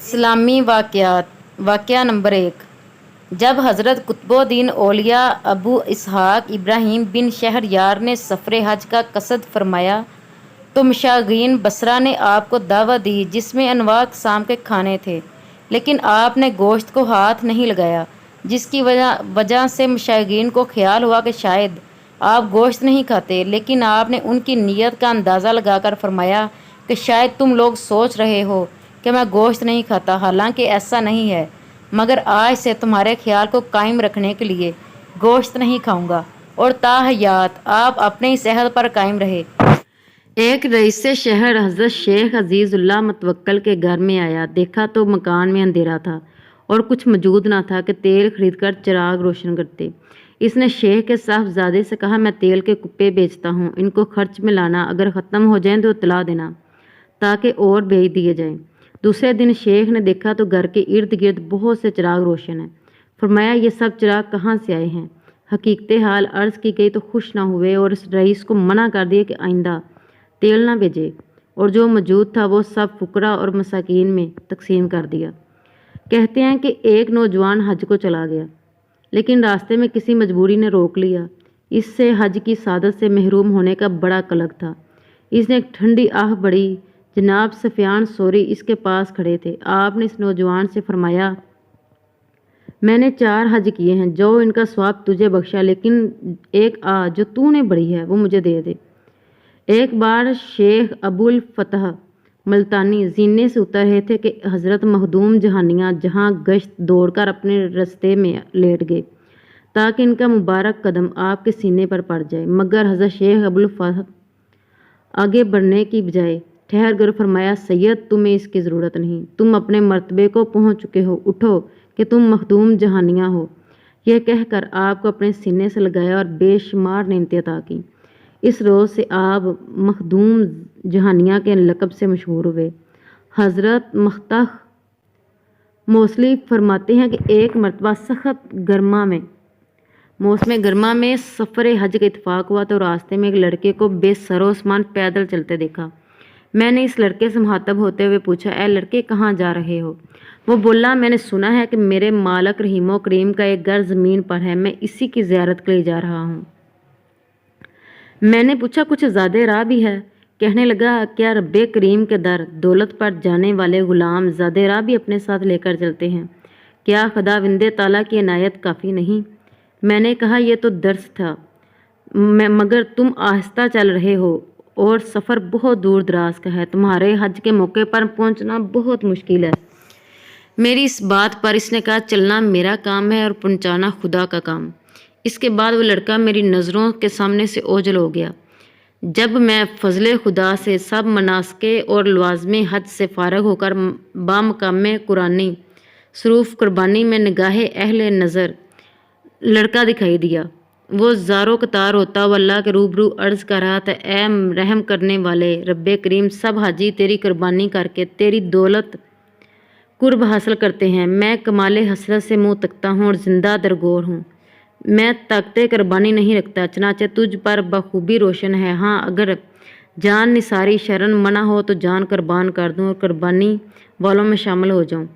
اسلامی واقعات۔ واقعہ نمبر 1۔ جب حضرت قطبالدین اولیاء ابو اسحاق ابراہیم بن شہریار نے سفر حج کا قصد فرمایا تو مشاغین بصرہ نے آپ کو دعوت دی جس میں انواع اقسام کے کھانے تھے، لیکن آپ نے گوشت کو ہاتھ نہیں لگایا، جس کی وجہ سے مشاغین کو خیال ہوا کہ شاید آپ گوشت نہیں کھاتے، لیکن آپ نے ان کی نیت کا اندازہ لگا کر فرمایا کہ شاید تم لوگ سوچ رہے ہو کہ میں گوشت نہیں کھاتا، حالانکہ ایسا نہیں ہے، مگر آج سے تمہارے خیال کو قائم رکھنے کے لیے گوشت نہیں کھاؤں گا، اور تا حیات آپ اپنے اس عہد پر قائم رہے۔ ایک رئیس شہر حضرت شیخ عزیز اللہ متوکل کے گھر میں آیا، دیکھا تو مکان میں اندھیرا تھا اور کچھ موجود نہ تھا کہ تیل خرید کر چراغ روشن کرتے۔ اس نے شیخ کے صاحبزادے سے کہا، میں تیل کے کپے بیچتا ہوں، ان کو خرچ میں لانا، اگر ختم ہو جائیں تو اطلاع دینا تاکہ اور بھیج دیے جائیں۔ دوسرے دن شیخ نے دیکھا تو گھر کے ارد گرد بہت سے چراغ روشن ہیں۔ فرمایا، یہ سب چراغ کہاں سے آئے ہیں؟ حقیقت حال عرض کی گئی تو خوش نہ ہوئے اور اس رئیس کو منع کر دیا کہ آئندہ تیل نہ بھیجے، اور جو موجود تھا وہ سب فقراء اور مساکین میں تقسیم کر دیا۔ کہتے ہیں کہ ایک نوجوان حج کو چلا گیا، لیکن راستے میں کسی مجبوری نے روک لیا۔ اس سے حج کی سعادت سے محروم ہونے کا بڑا قلق تھا۔ اس نے ایک ٹھنڈی آہ بڑھی۔ جناب سفیان ثوری اس کے پاس کھڑے تھے۔ آپ نے اس نوجوان سے فرمایا، میں نے 4 حج کیے ہیں، جو ان کا ثواب تجھے بخشا، لیکن ایک آہ جو تو نے بڑھی ہے وہ مجھے دے دے۔ ایک بار شیخ ابو الفتح ملتانی زینے سے اتر رہے تھے کہ حضرت مخدوم جہانیاں جہاں گشت دوڑ کر اپنے رستے میں لیٹ گئے تاکہ ان کا مبارک قدم آپ کے سینے پر پڑ جائے، مگر حضرت شیخ ابو الفتح آگے بڑھنے کی بجائے ٹھہر گئے۔ فرمایا، سید تمہیں اس کی ضرورت نہیں، تم اپنے مرتبے کو پہنچ چکے ہو، اٹھو کہ تم مخدوم جہانیاں ہو۔ یہ کہہ کر آپ کو اپنے سینے سے لگایا اور بے شمار نعمتیں عطا کی۔ اس روز سے آپ مخدوم جہانیاں کے لقب سے مشہور ہوئے۔ حضرت مختخ موصلی فرماتے ہیں کہ ایک مرتبہ سخت موسم گرما میں سفر حج کا اتفاق ہوا تو راستے میں ایک لڑکے کو بے سر و سامان پیدل چلتے دیکھا۔ میں نے اس لڑکے سے مخاطب ہوتے ہوئے پوچھا، اے لڑکے کہاں جا رہے ہو؟ وہ بولا، میں نے سنا ہے کہ میرے مالک رحیم و کریم کا ایک گھر زمین پر ہے، میں اسی کی زیارت کے لیے جا رہا ہوں۔ میں نے پوچھا، کچھ زیادہ راہ بھی ہے؟ کہنے لگا، کیا رب کریم کے در دولت پر جانے والے غلام زیادہ راہ بھی اپنے ساتھ لے کر چلتے ہیں؟ کیا خداوند تعالیٰ کی عنایت کافی نہیں؟ میں نے کہا، یہ تو درس تھا، مگر تم آہستہ چل رہے ہو اور سفر بہت دور دراز کا ہے، تمہارے حج کے موقع پر پہنچنا بہت مشکل ہے۔ میری اس بات پر اس نے کہا، چلنا میرا کام ہے اور پہنچانا خدا کا کام۔ اس کے بعد وہ لڑکا میری نظروں کے سامنے سے اوجھل ہو گیا۔ جب میں فضل خدا سے سب مناسک اور لوازم حج سے فارغ ہو کر بامقام قرآنی صروف قربانی میں نگاہ اہل نظر لڑکا دکھائی دیا، وہ زارو قطار ہوتا ہوا اللہ کے روبرو عرض کر رہا تھا، اے رحم کرنے والے رب کریم، سب حاجی تیری قربانی کر کے تیری دولت قرب حاصل کرتے ہیں، میں کمال حسرت سے منہ تکتا ہوں اور زندہ درگور ہوں، میں طاقت قربانی نہیں رکھتا، چنانچہ تجھ پر بخوبی روشن ہے، ہاں اگر جان نثاری شرن منع ہو تو جان قربان کر دوں اور قربانی والوں میں شامل ہو جاؤں۔